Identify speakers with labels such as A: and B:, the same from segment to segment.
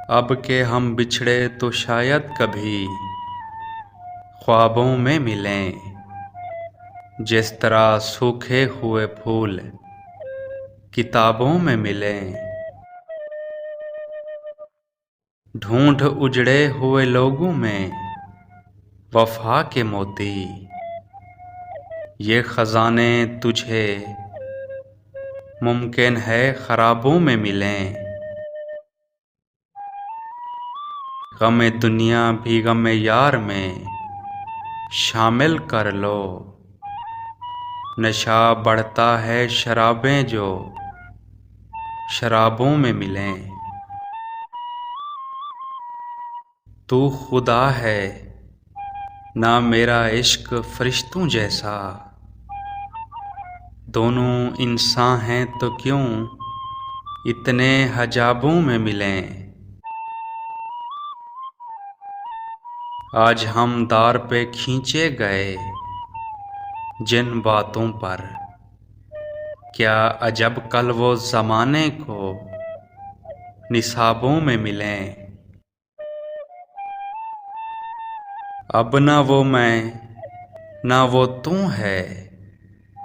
A: अब के हम बिछड़े तो शायद कभी ख्वाबों में मिलें। जिस तरह सूखे हुए फूल किताबों में मिलें। ढूंढ उजड़े हुए लोगों में वफा के मोती। ये खजाने तुझे मुमकिन है ख़राबों में मिलें। गमे दुनिया भी गमे यार में शामिल कर लो। नशा बढ़ता है शराबें जो शराबों में मिलें। तू खुदा है ना मेरा इश्क फरिश्तों जैसा। दोनों इंसान हैं तो क्यों इतने हजाबों में मिलें। आज हम दार पे खींचे गए जिन बातों पर, क्या अजब कल वो ज़माने को निसाबों में मिलें। अब ना वो मैं ना वो तू है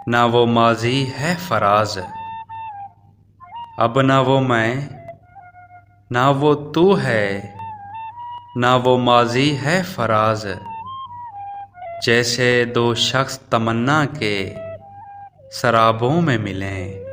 A: ना वो माजी है फराज। अब ना वो मैं ना वो तू है ना वो माजी है फराज। जैसे दो शख्स तमन्ना के सराबों में मिलें।